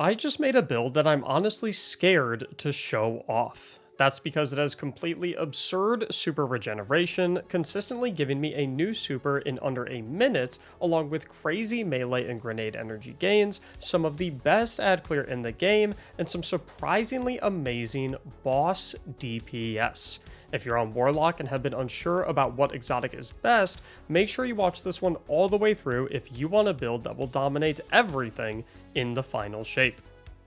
I just made a build that I'm honestly scared to show off. That's because it has completely absurd super regeneration, consistently giving me a new super in under a minute, along with crazy melee and grenade energy gains, some of the best ad clear in the game, and some surprisingly amazing boss DPS. If you're on Warlock and have been unsure about what exotic is best, make sure you watch this one all the way through if you want a build that will dominate everything in the final shape.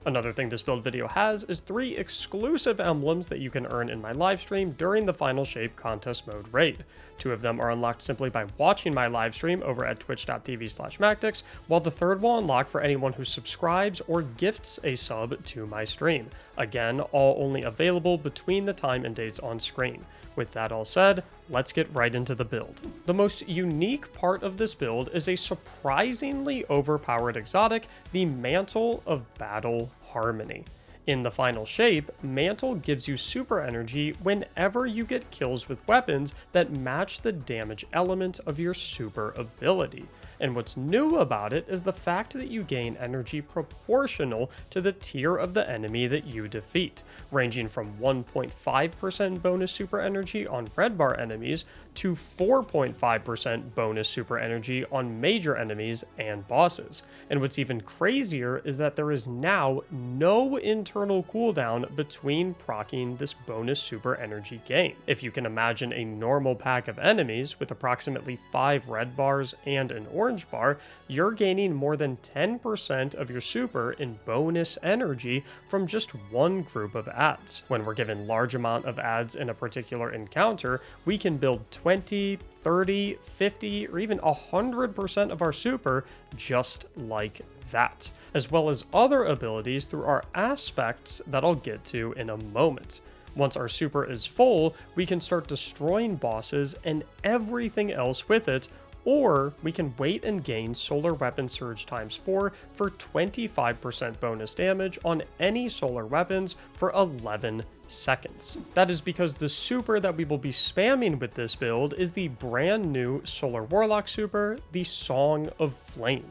Another thing this build video has is 3 exclusive emblems that you can earn in my livestream during the Final Shape contest mode raid. 2 of them are unlocked simply by watching my livestream over at twitch.tv/Mactics, while the third will unlock for anyone who subscribes or gifts a sub to my stream. Again, all only available between the time and dates on screen. With that all said, let's get right into the build. The most unique part of this build is a surprisingly overpowered exotic, the Mantle of Battle Harmony. In the final shape, Mantle gives you super energy whenever you get kills with weapons that match the damage element of your super ability. And what's new about it is the fact that you gain energy proportional to the tier of the enemy that you defeat, ranging from 1.5% bonus super energy on red bar enemies to 4.5% bonus super energy on major enemies and bosses. And what's even crazier is that there is now no internal cooldown between proccing this bonus super energy gain. If you can imagine a normal pack of enemies with approximately 5 red bars and an orange bar, you're gaining more than 10% of your super in bonus energy from just one group of adds. When we're given large amount of adds in a particular encounter, we can build 20, 30, 50, or even 100% of our super just like that, as well as other abilities through our aspects that I'll get to in a moment. Once our super is full, we can start destroying bosses and everything else with it, or we can wait and gain Solar Weapon Surge ×4 for 25% bonus damage on any solar weapons for 11 seconds. That is because the super that we will be spamming with this build is the brand new Solar Warlock super, the Song of Flame.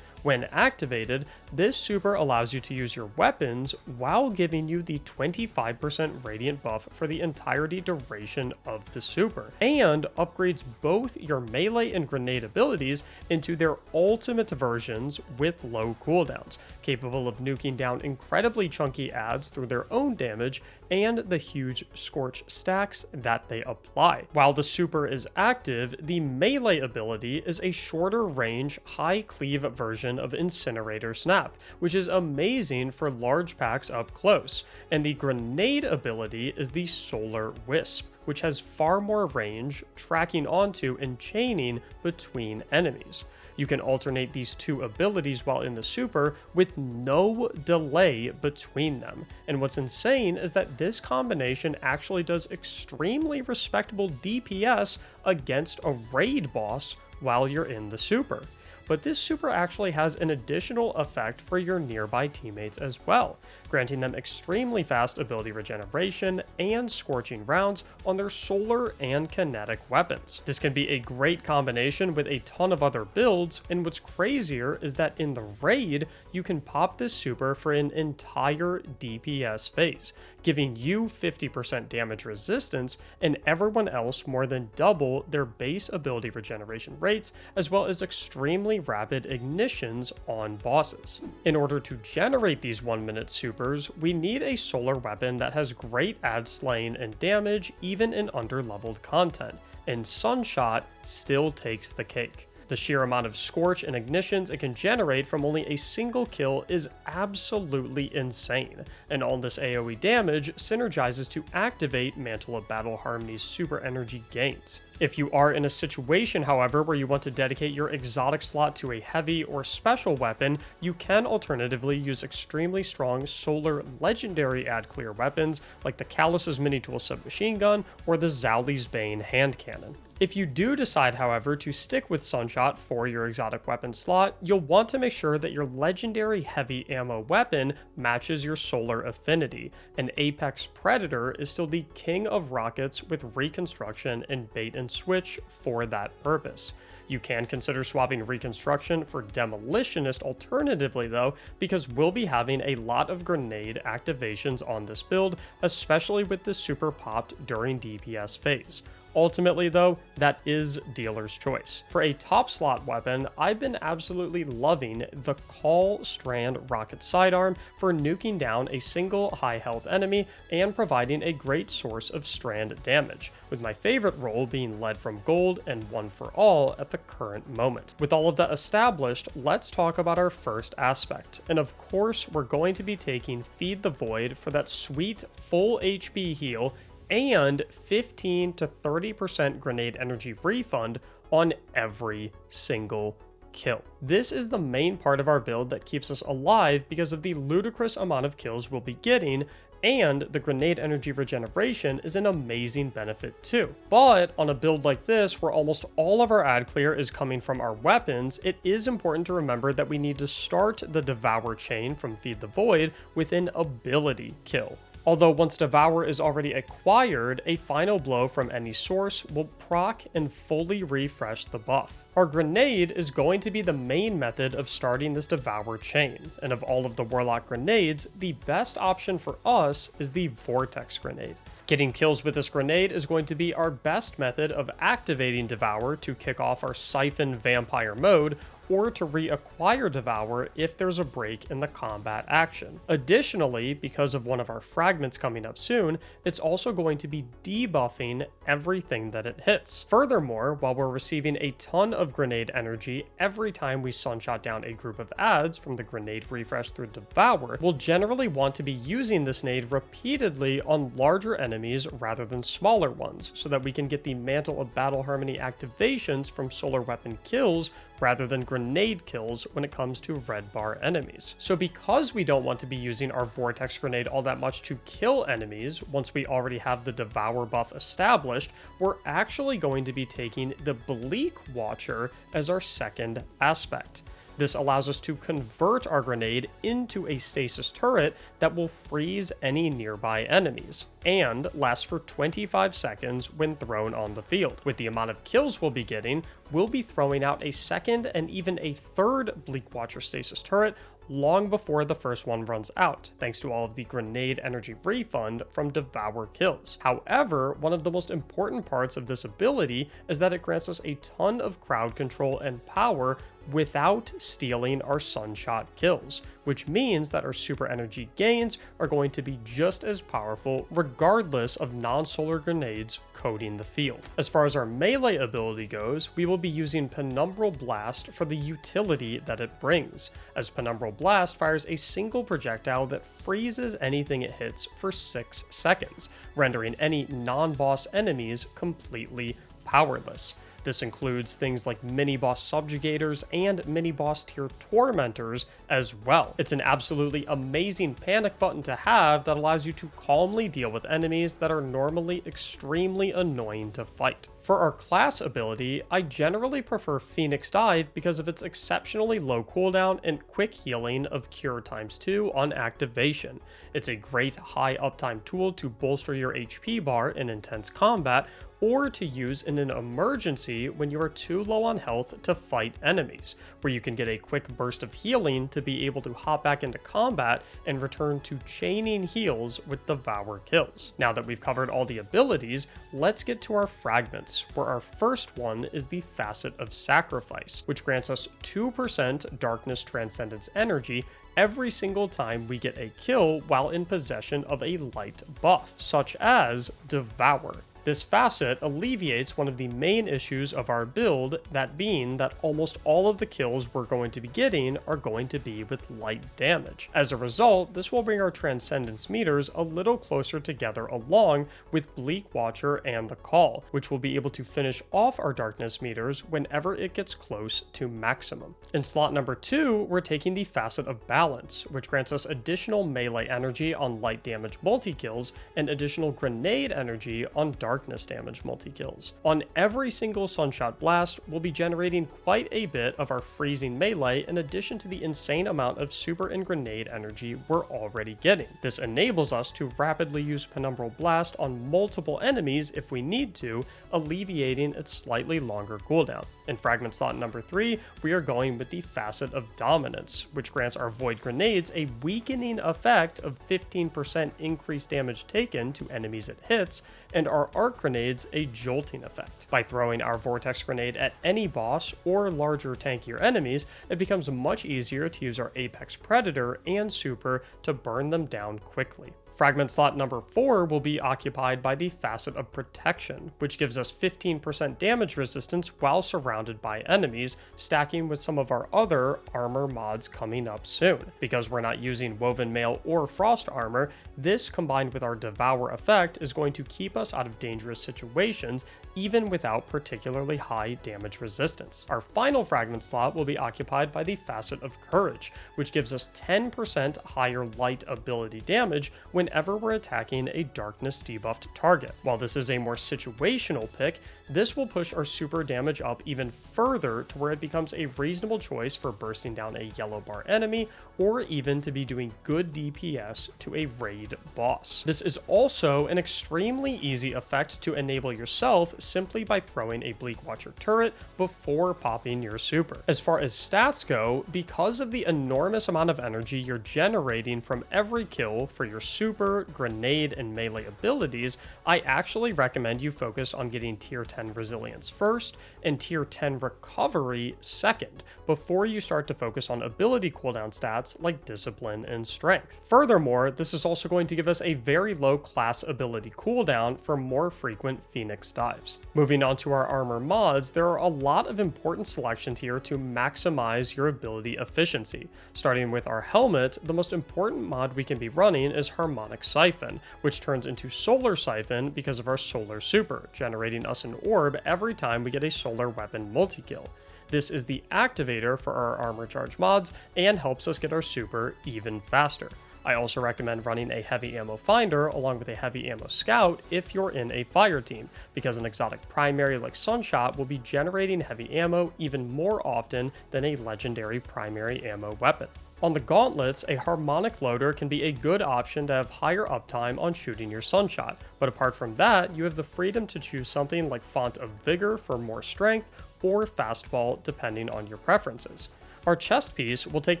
When activated, this super allows you to use your weapons while giving you the 25% radiant buff for the entirety duration of the super, and upgrades both your melee and grenade abilities into their ultimate versions with low cooldowns, capable of nuking down incredibly chunky adds through their own damage and the huge scorch stacks that they apply. While the super is active, the melee ability is a shorter range, high cleave version of Incinerator Snap, which is amazing for large packs up close, and the grenade ability is the Solar Wisp, which has far more range, tracking onto and chaining between enemies. You can alternate these 2 abilities while in the super with no delay between them. And what's insane is that this combination actually does extremely respectable DPS against a raid boss while you're in the super. But this super actually has an additional effect for your nearby teammates as well, granting them extremely fast ability regeneration and scorching rounds on their solar and kinetic weapons. This can be a great combination with a ton of other builds, and what's crazier is that in the raid, you can pop this super for an entire DPS phase, giving you 50% damage resistance and everyone else more than double their base ability regeneration rates, as well as extremely rapid ignitions on bosses. In order to generate these 1-minute supers, we need a solar weapon that has great add slaying and damage even in under-leveled content, and Sunshot still takes the cake. The sheer amount of scorch and ignitions it can generate from only a single kill is absolutely insane, and all this AoE damage synergizes to activate Mantle of Battle Harmony's super energy gains. If you are in a situation, however, where you want to dedicate your exotic slot to a heavy or special weapon, you can alternatively use extremely strong solar legendary ad clear weapons like the Callus's mini tool submachine gun or the Zowli's Bane hand cannon. If you do decide, however, to stick with Sunshot for your exotic weapon slot, you'll want to make sure that your legendary heavy ammo weapon matches your solar affinity, and Apex Predator is still the king of rockets with reconstruction and bait and switch for that purpose. You can consider swapping Reconstruction for Demolitionist alternatively though, because we'll be having a lot of grenade activations on this build, especially with the super popped during DPS phase. Ultimately though, that is dealer's choice. For a top slot weapon, I've been absolutely loving the Call Strand Rocket Sidearm for nuking down a single high health enemy and providing a great source of strand damage, with my favorite role being Lead from Gold and One for All at the current moment. With all of that established, let's talk about our first aspect. And of course, we're going to be taking Feed the Void for that sweet full HP heal and 15 to 30% grenade energy refund on every single kill. This is the main part of our build that keeps us alive because of the ludicrous amount of kills we'll be getting, and the grenade energy regeneration is an amazing benefit too. But on a build like this, where almost all of our ad clear is coming from our weapons, it is important to remember that we need to start the Devour chain from Feed the Void with an ability kill. Although once Devour is already acquired, a final blow from any source will proc and fully refresh the buff. Our grenade is going to be the main method of starting this Devour chain, and of all of the Warlock grenades, the best option for us is the Vortex grenade. Getting kills with this grenade is going to be our best method of activating Devour to kick off our Siphon Vampire mode, or to reacquire Devour if there's a break in the combat action. Additionally, because of one of our fragments coming up soon, it's also going to be debuffing everything that it hits. Furthermore, while we're receiving a ton of grenade energy every time we sunshot down a group of adds from the grenade refresh through Devour, we'll generally want to be using this nade repeatedly on larger enemies rather than smaller ones, so that we can get the Mantle of Battle Harmony activations from solar weapon kills rather than grenade kills when it comes to red bar enemies. So because we don't want to be using our Vortex grenade all that much to kill enemies once we already have the Devour buff established, we're actually going to be taking the Bleak Watcher as our second aspect. This allows us to convert our grenade into a stasis turret that will freeze any nearby enemies, and lasts for 25 seconds when thrown on the field. With the amount of kills we'll be getting, we'll be throwing out a second and even a third Bleak Watcher stasis turret long before the first one runs out, thanks to all of the grenade energy refund from Devour kills. However, one of the most important parts of this ability is that it grants us a ton of crowd control and power without stealing our sunshot kills, which means that our super energy gains are going to be just as powerful regardless of non-solar grenades coating the field. As far as our melee ability goes, we will be using Penumbral Blast for the utility that it brings, as Penumbral Blast fires a single projectile that freezes anything it hits for 6 seconds, rendering any non-boss enemies completely powerless. This includes things like mini-boss subjugators and mini-boss tier tormentors as well. It's an absolutely amazing panic button to have that allows you to calmly deal with enemies that are normally extremely annoying to fight. For our class ability, I generally prefer Phoenix Dive because of its exceptionally low cooldown and quick healing of Cure ×2 on activation. It's a great high uptime tool to bolster your HP bar in intense combat, or to use in an emergency when you are too low on health to fight enemies, where you can get a quick burst of healing to be able to hop back into combat and return to chaining heals with Devour kills. Now that we've covered all the abilities, let's get to our fragments, where our first one is the Facet of Sacrifice, which grants us 2% Darkness Transcendence energy every single time we get a kill while in possession of a light buff, such as Devour. This facet alleviates one of the main issues of our build, that being that almost all of the kills we're going to be getting are going to be with light damage. As a result, this will bring our Transcendence meters a little closer together along with Bleak Watcher and the Call, which will be able to finish off our Darkness meters whenever it gets close to maximum. In slot number 2, we're taking the Facet of Balance, which grants us additional melee energy on light damage multi-kills and additional grenade energy on darkness damage multi-kills. On every single Sunshot Blast, we'll be generating quite a bit of our freezing melee in addition to the insane amount of super and grenade energy we're already getting. This enables us to rapidly use Penumbral Blast on multiple enemies if we need to, alleviating its slightly longer cooldown. In fragment slot number 3, we are going with the Facet of Dominance, which grants our Void Grenades a weakening effect of 15% increased damage taken to enemies it hits, and our Arc Grenades a jolting effect. By throwing our Vortex Grenade at any boss or larger tankier enemies, it becomes much easier to use our Apex Predator and Super to burn them down quickly. Fragment slot number 4 will be occupied by the Facet of Protection, which gives us 15% damage resistance while surrounded by enemies, stacking with some of our other armor mods coming up soon. Because we're not using Woven Mail or Frost Armor, this combined with our Devour effect is going to keep us out of dangerous situations, even without particularly high damage resistance. Our final fragment slot will be occupied by the Facet of Courage, which gives us 10% higher light ability damage whenever we're attacking a darkness debuffed target. While this is a more situational pick, this will push our super damage up even further to where it becomes a reasonable choice for bursting down a yellow bar enemy, or even to be doing good DPS to a raid boss. This is also an extremely easy effect to enable yourself simply by throwing a Bleak Watcher turret before popping your super. As far as stats go, because of the enormous amount of energy you're generating from every kill for your super, grenade, and melee abilities, I actually recommend you focus on getting tier 10 resilience first and tier 10 recovery second, before you start to focus on ability cooldown stats like discipline and strength. Furthermore, this is also going to give us a very low class ability cooldown for more frequent Phoenix dives. Moving on to our armor mods, there are a lot of important selections here to maximize your ability efficiency. Starting with our helmet, the most important mod we can be running is Harmonic Siphon, which turns into Solar Siphon because of our Solar Super, generating us an orb every time we get a solar weapon multi-kill. This is the activator for our armor charge mods and helps us get our super even faster. I also recommend running a heavy ammo finder along with a heavy ammo scout if you're in a fire team, because an exotic primary like Sunshot will be generating heavy ammo even more often than a legendary primary ammo weapon. On the gauntlets, a harmonic loader can be a good option to have higher uptime on shooting your Sunshot, but apart from that, you have the freedom to choose something like Font of Vigor for more strength, or Fastball depending on your preferences. Our chest piece will take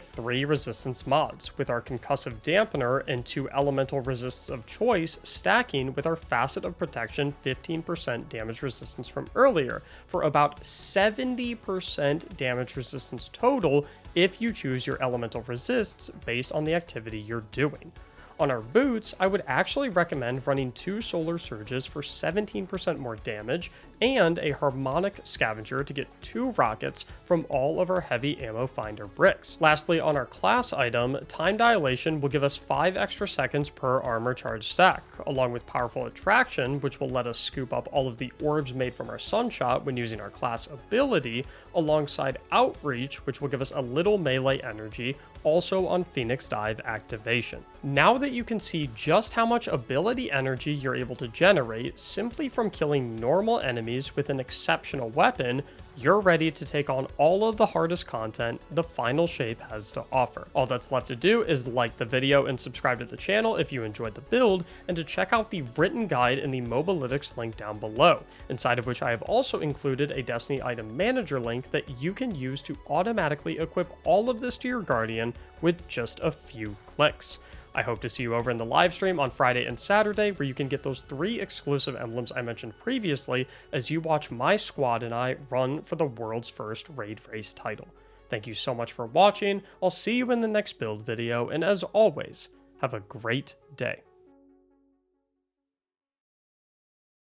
3 resistance mods, with our Concussive Dampener and 2 elemental resists of choice stacking with our Facet of Protection 15% damage resistance from earlier, for about 70% damage resistance total if you choose your elemental resists based on the activity you're doing. On our boots, I would actually recommend running 2 Solar Surges for 17% more damage and a Harmonic Scavenger to get 2 rockets from all of our heavy ammo finder bricks. Lastly, on our class item, Time Dilation will give us 5 extra seconds per armor charge stack, along with Powerful Attraction, which will let us scoop up all of the orbs made from our Sunshot when using our class ability, alongside Outreach, which will give us a little melee energy, also on Phoenix Dive activation. Now that you can see just how much ability energy you're able to generate simply from killing normal enemies with an exceptional weapon, you're ready to take on all of the hardest content the Final Shape has to offer. All that's left to do is like the video and subscribe to the channel if you enjoyed the build, and to check out the written guide in the Mobalytics link down below, inside of which I have also included a Destiny item manager link that you can use to automatically equip all of this to your Guardian with just a few clicks. I hope to see you over in the live stream on Friday and Saturday, where you can get those 3 exclusive emblems I mentioned previously as you watch my squad and I run for the world's first raid race title. Thank you so much for watching. I'll see you in the next build video, and as always, have a great day.